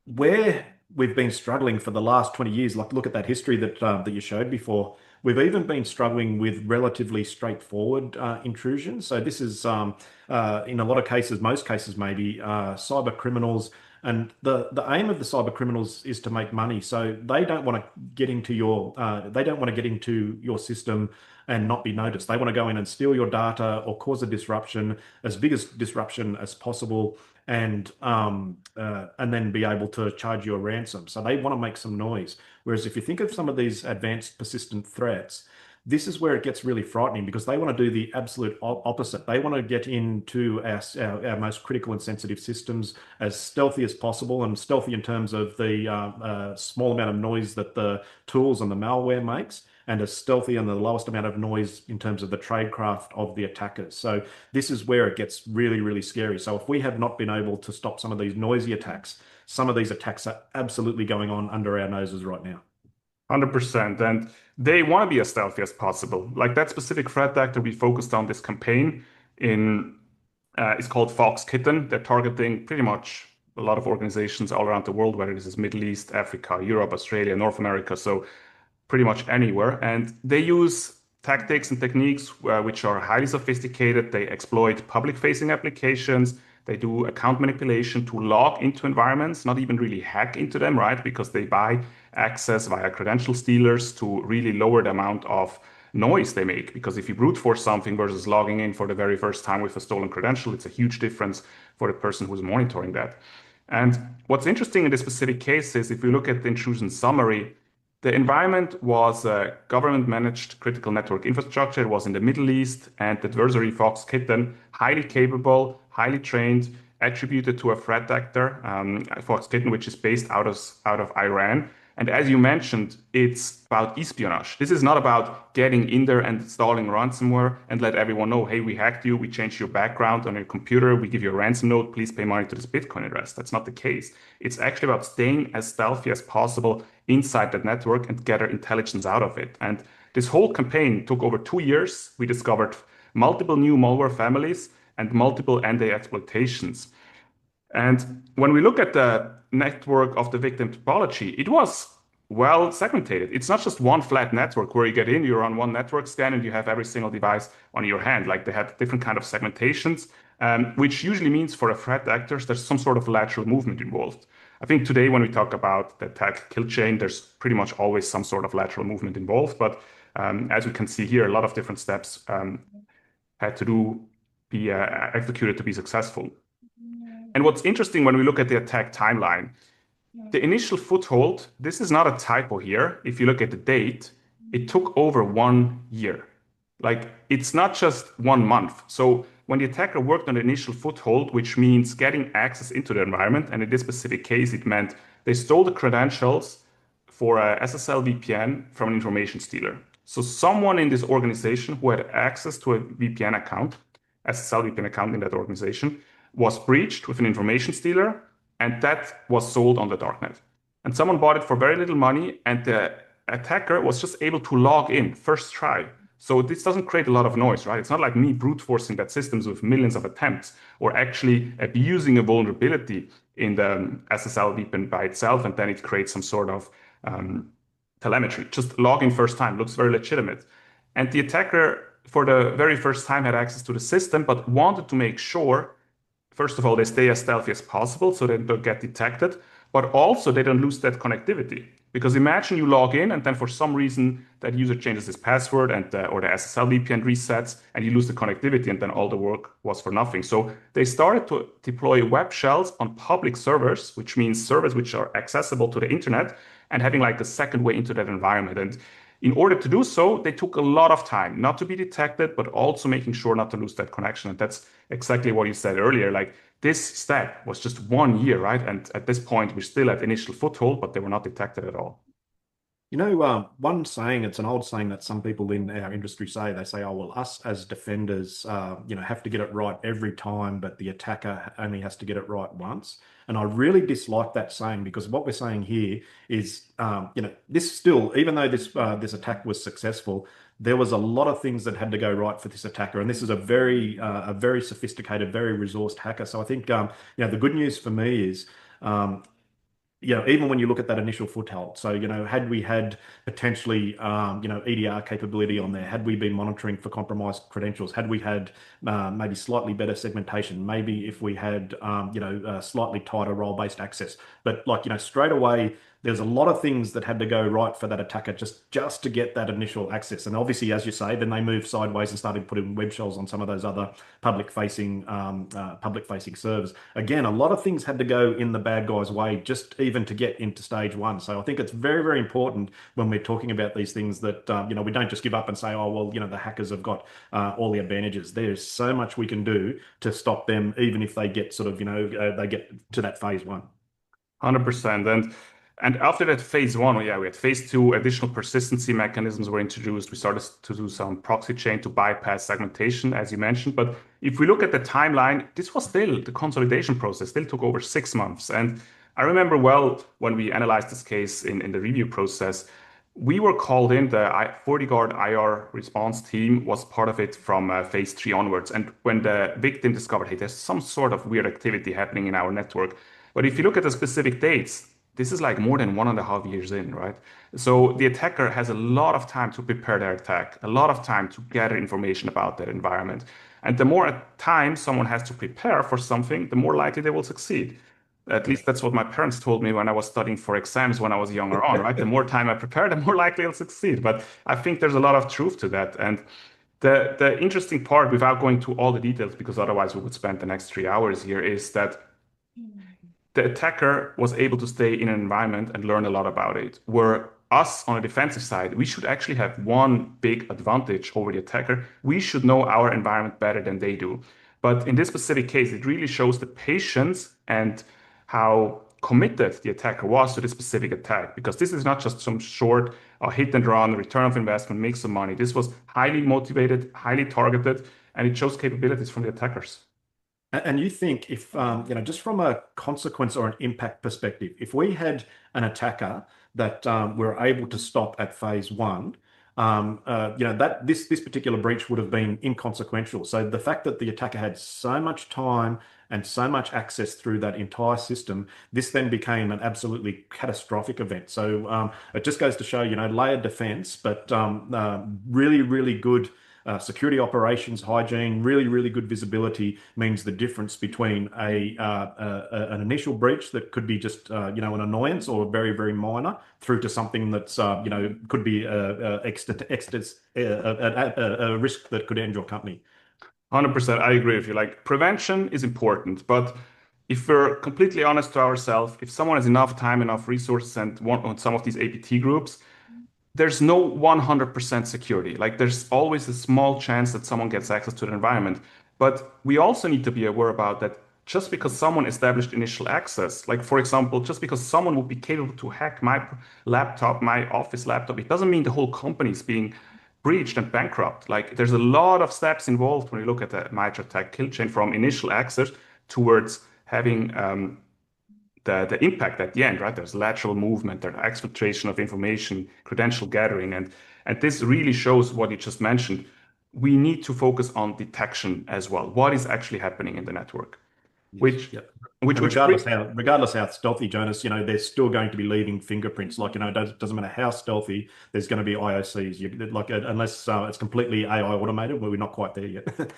where we've been struggling for the last 20 years, like look at that history that you showed before, we've even been struggling with relatively straightforward intrusions. So this is, in a lot of cases, most cases maybe, cyber criminals. And the aim of the cyber criminals is to make money. So they don't want to get into your system and not be noticed. They want to go in and steal your data or cause a disruption, as big as disruption as possible, and then be able to charge you a ransom. So they want to make some noise. Whereas if you think of some of these advanced persistent threats, this is where it gets really frightening, because they want to do the absolute opposite. They want to get into our most critical and sensitive systems as stealthy as possible, and stealthy in terms of the small amount of noise that the tools and the malware makes, and as stealthy and the lowest amount of noise in terms of the tradecraft of the attackers. So this is where it gets really, really scary. So if we have not been able to stop some of these noisy attacks, some of these attacks are absolutely going on under our noses right now. 100%. And they want to be as stealthy as possible. Like that specific threat actor we focused on this campaign in is called Fox Kitten. They're targeting pretty much a lot of organizations all around the world, whether this is Middle East, Africa, Europe, Australia, North America, so pretty much anywhere. And they use tactics and techniques which are highly sophisticated. They exploit public-facing applications. They do account manipulation to log into environments, not even really hack into them, right? Because they buy access via credential stealers to really lower the amount of noise they make. Because if you brute force something versus logging in for the very first time with a stolen credential, it's a huge difference for the person who's monitoring that. And what's interesting in this specific case is if you look at the intrusion summary, the environment was a government-managed critical network infrastructure. It was in the Middle East, and the adversary, Fox Kitten, highly capable, highly trained, attributed to a threat actor, Fox Kitten, which is based out of Iran. And as you mentioned, it's about espionage. This is not about getting in there and installing ransomware and let everyone know, hey, we hacked you, we changed your background on your computer, we give you a ransom note, please pay money to this Bitcoin address. That's not the case. It's actually about staying as stealthy as possible inside that network and gather intelligence out of it. And this whole campaign took over 2 years. We discovered multiple new malware families and multiple NDA exploitations. And when we look at the network of the victim topology, it was well segmented. It's not just one flat network where you get in, you're on one network scan, and you have every single device on your hand. Like they had different kind of segmentations, which usually means for a threat actors, there's some sort of lateral movement involved. I think today when we talk about the attack kill chain, there's pretty much always some sort of lateral movement involved. But as we can see here, a lot of different steps had to be executed to be successful. And what's interesting when we look at the attack timeline, the initial foothold, this is not a typo here. If you look at the date, it took over 1 year. Like it's not just 1 month. So when the attacker worked on the initial foothold, which means getting access into the environment, and in this specific case, it meant they stole the credentials for a SSL VPN from an information stealer. So someone in this organization who had access to a VPN account, SSL VPN account in that organization, was breached with an information stealer, and that was sold on the darknet. And someone bought it for very little money, and the attacker was just able to log in first try. So this doesn't create a lot of noise, right? It's not like me brute forcing that systems with millions of attempts or actually abusing a vulnerability in the SSL VPN by itself, and then it creates some sort of telemetry. Just log in first time looks very legitimate. And the attacker, for the very first time, had access to the system, but wanted to make sure, first of all, they stay as stealthy as possible so they don't get detected, but also they don't lose that connectivity. Because imagine you log in and then for some reason that user changes his password and or the SSL VPN resets and you lose the connectivity and then all the work was for nothing. So they started to deploy web shells on public servers, which means servers which are accessible to the internet and having like a second way into that environment. And in order to do so, they took a lot of time not to be detected, but also making sure not to lose that connection. And that's exactly what you said earlier. Like this step was just 1 year, right? And at this point, we're still at initial foothold, but they were not detected at all. You know, one saying, it's an old saying that some people in our industry say, they say, oh, well, us as defenders, have to get it right every time, but the attacker only has to get it right once. And I really dislike that saying because what we're saying here is, this still, even though this attack was successful, there was a lot of things that had to go right for this attacker. And this is a very sophisticated, very resourced hacker. So I think, the good news for me is, even when you look at that initial foothold, so, had we had potentially, EDR capability on there, had we been monitoring for compromised credentials, had we had maybe slightly better segmentation, maybe if we had, slightly tighter role-based access, but straight away, there's a lot of things that had to go right for that attacker just to get that initial access. And obviously, as you say, then they moved sideways and started putting web shells on some of those other public-facing servers. Again, a lot of things had to go in the bad guy's way just even to get into stage one. So I think it's very, very important when we're talking about these things that, we don't just give up and say, oh, well, the hackers have got all the advantages. There's so much we can do to stop them, even if they get sort of, they get to that phase one. 100%. And after that phase one, we had phase two, additional persistency mechanisms were introduced. We started to do some proxy chain to bypass segmentation, as you mentioned. But if we look at the timeline, this was still the consolidation process, still took over 6 months. And I remember well when we analyzed this case in the review process, we were called in, the FortiGuard IR response team was part of it from phase 3 onwards. And when the victim discovered, hey, there's some sort of weird activity happening in our network. But if you look at the specific dates, this is like more than 1.5 years in, right? So the attacker has a lot of time to prepare their attack, a lot of time to gather information about that environment. And the more time someone has to prepare for something, the more likely they will succeed. At least that's what my parents told me when I was studying for exams when I was younger on, right? The more time I prepare, the more likely I'll succeed. But I think there's a lot of truth to that. And the interesting part, without going to all the details, because otherwise we would spend the next 3 hours here, is that the attacker was able to stay in an environment and learn a lot about it. Where us on the defensive side, we should actually have one big advantage over the attacker. We should know our environment better than they do. But in this specific case, it really shows the patience and how committed the attacker was to this specific attack. Because this is not just some short hit and run, return of investment, make some money. This was highly motivated, highly targeted, and it shows capabilities from the attackers. And you think if, just from a consequence or an impact perspective, if we had an attacker that we're able to stop at phase one, that this particular breach would have been inconsequential. So the fact that the attacker had so much time and so much access through that entire system, this then became an absolutely catastrophic event. So it just goes to show, layered defense, but really, really good security operations hygiene, really, really good visibility means the difference between an initial breach that could be just an annoyance or very, very minor through to something that's could be a risk that could end your company. 100%, I agree with you. Like, prevention is important, but if we're completely honest to ourselves, if someone has enough time, enough resources, and on some of these APT groups, there's no 100% security. Like, there's always a small chance that someone gets access to the environment. But we also need to be aware about that just because someone established initial access, like, for example, just because someone would be capable to hack my laptop, my office laptop, it doesn't mean the whole company is being breached and bankrupt. Like, there's a lot of steps involved when you look at the MITRE ATT&CK kill chain, from initial access towards having the impact at the end, right? There's lateral movement, there's exfiltration of information, credential gathering. And And this really shows what you just mentioned. We need to focus on detection as well. What is actually happening in the network? Which regardless how stealthy, Jonas, they're still going to be leaving fingerprints. Like, it doesn't matter how stealthy, there's going to be IOCs. Unless it's completely AI automated, but we're not quite there yet.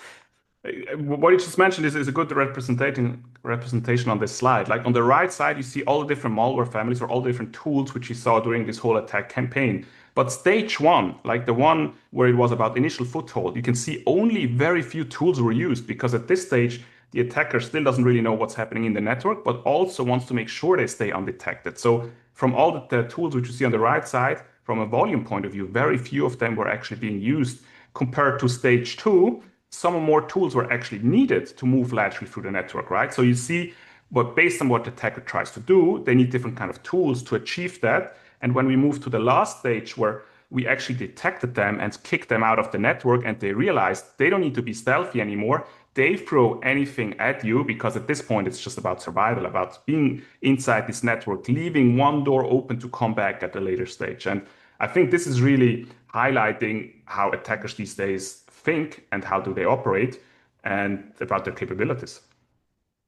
What you just mentioned is a good representation on this slide. Like on the right side, you see all the different malware families or all the different tools which you saw during this whole attack campaign. But stage one, like the one where it was about initial foothold, you can see only very few tools were used, because at this stage, the attacker still doesn't really know what's happening in the network, but also wants to make sure they stay undetected. So from all the tools which you see on the right side, from a volume point of view, very few of them were actually being used. Compared to stage two, some more tools were actually needed to move laterally through the network, right? So you see, but based on what the attacker tries to do, they need different kind of tools to achieve that. And when we move to the last stage, where we actually detected them and kicked them out of the network, and they realized they don't need to be stealthy anymore, they throw anything at you, because at this point, it's just about survival, about being inside this network, leaving one door open to come back at a later stage. And I think this is really highlighting how attackers these days think and how do they operate, and about their capabilities.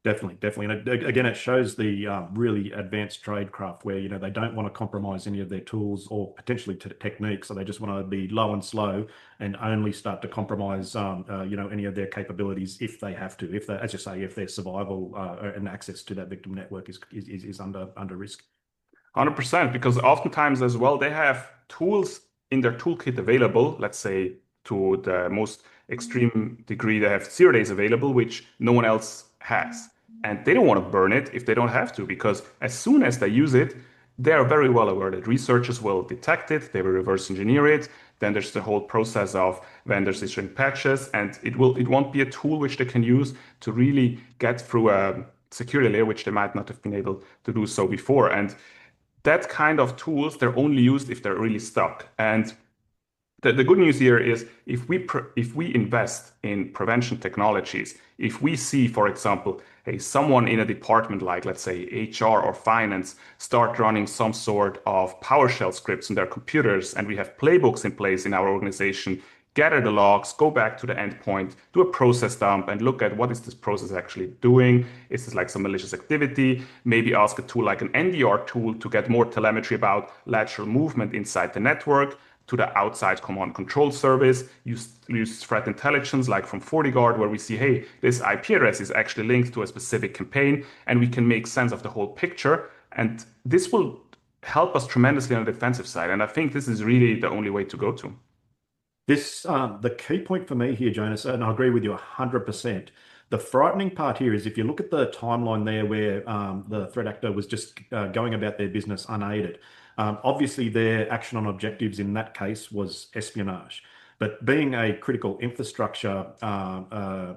Definitely. And again, it shows the really advanced tradecraft where, they don't want to compromise any of their tools or potentially techniques. So they just want to be low and slow and only start to compromise, any of their capabilities if they have to, as you say, if their survival and access to that victim network is under risk. 100%, because oftentimes as well, they have tools in their toolkit available, let's say to the most extreme degree, they have 0 days available, which no one else has. And they don't want to burn it if they don't have to, because as soon as they use it, they are very well aware that researchers will detect it, they will reverse engineer it. Then there's the whole process of vendors issuing patches, and it won't be a tool which they can use to really get through a security layer, which they might not have been able to do so before. And that kind of tools, they're only used if they're really stuck. And the good news here is if we invest in prevention technologies, if we see, for example, someone in a department like, let's say, HR or finance start running some sort of PowerShell scripts on their computers, and we have playbooks in place in our organization, gather the logs, go back to the endpoint, do a process dump, and look at what is this process actually doing. Is this like some malicious activity? Maybe ask a tool like an NDR tool to get more telemetry about lateral movement inside the network, to the outside command control service, use threat intelligence like from FortiGuard, where we see, hey, this IP address is actually linked to a specific campaign, and we can make sense of the whole picture. And this will help us tremendously on the defensive side. And I think this is really the only way to go to. The key point for me here, Jonas, and I agree with you 100%. The frightening part here is if you look at the timeline there where the threat actor was just going about their business unaided, obviously their action on objectives in that case was espionage. But being a critical infrastructure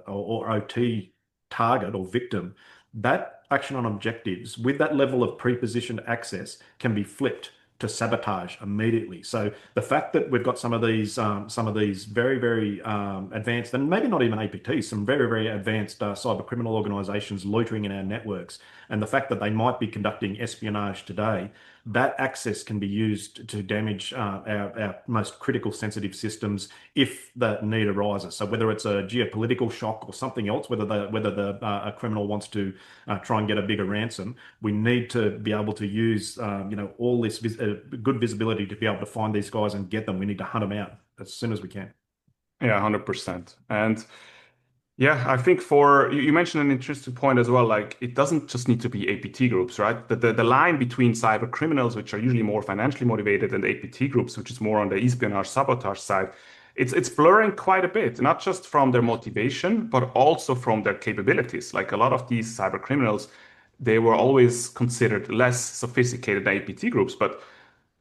or OT target or victim, that action on objectives with that level of pre-positioned access can be flipped to sabotage immediately. So the fact that we've got some of these very, very advanced, and maybe not even APTs, some very, very advanced cyber criminal organizations loitering in our networks, and the fact that they might be conducting espionage today, that access can be used to damage our most critical sensitive systems if the need arises. So whether it's a geopolitical shock or something else, whether a criminal wants to try and get a bigger ransom, we need to be able to use all this good visibility to be able to find these guys and get them. We need to hunt them out as soon as we can. Yeah, 100%. And yeah, I think you mentioned an interesting point as well, like it doesn't just need to be APT groups, right? The line between cyber criminals, which are usually more financially motivated, and APT groups, which is more on the espionage sabotage side, it's blurring quite a bit, not just from their motivation, but also from their capabilities. Like a lot of these cyber criminals, they were always considered less sophisticated than APT groups. But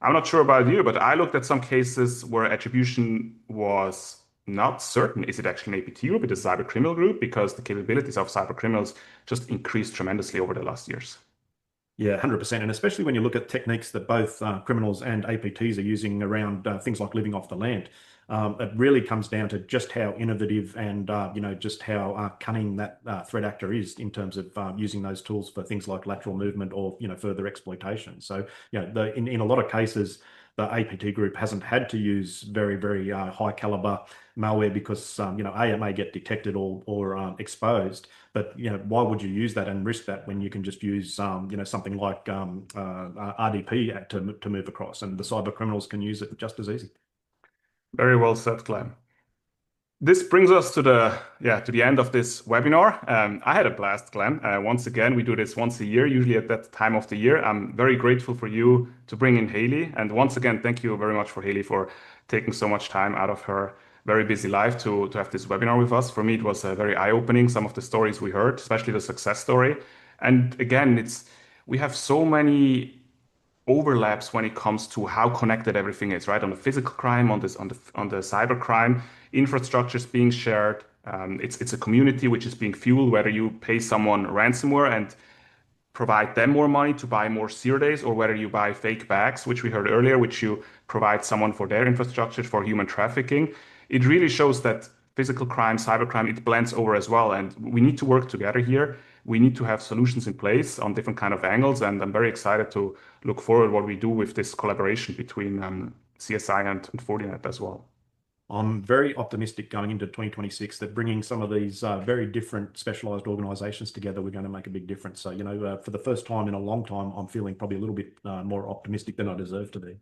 I'm not sure about you, but I looked at some cases where attribution was not certain. Is it actually an APT group? It is a cyber criminal group, because the capabilities of cyber criminals just increased tremendously over the last years. Yeah, 100%. And especially when you look at techniques that both criminals and APTs are using around things like living off the land, it really comes down to just how innovative and just how cunning that threat actor is in terms of using those tools for things like lateral movement or further exploitation. So in a lot of cases, the APT group hasn't had to use very, very high caliber malware because it may get detected or exposed. But why would you use that and risk that when you can just use something like RDP to move across, and the cyber criminals can use it just as easy. Very well said, Glenn. This brings us to the end of this webinar. I had a blast, Glenn. Once again, we do this once a year, usually at that time of the year. I'm very grateful for you to bring in Haley. And once again, thank you very much for Haley for taking so much time out of her very busy life to have this webinar with us. For me, it was very eye-opening, some of the stories we heard, especially the success story. And again, we have so many overlaps when it comes to how connected everything is, right? On the physical crime, on the cyber crime, infrastructure is being shared. It's a community which is being fueled, whether you pay someone ransomware and provide them more money to buy more 0 days, or whether you buy fake bags, which we heard earlier, which you provide someone for their infrastructure for human trafficking. It really shows that physical crime, cyber crime, it blends over as well. And we need to work together here. We need to have solutions in place on different kind of angles. And I'm very excited to look forward what we do with this collaboration between CSI and Fortinet as well. I'm very optimistic going into 2026 that bringing some of these very different specialized organizations together, we're going to make a big difference. So, for the first time in a long time, I'm feeling probably a little bit more optimistic than I deserve to be.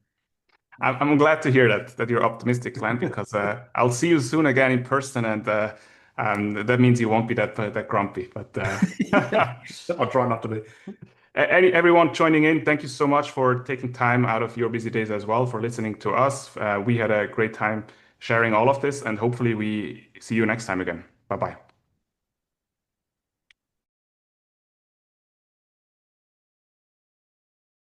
I'm glad to hear that you're optimistic, Glenn, because I'll see you soon again in person, and that means you won't be that grumpy. But I'll try not to be. Everyone joining in, thank you so much for taking time out of your busy days as well for listening to us. We had a great time sharing all of this, and hopefully we see you next time again. Bye-bye.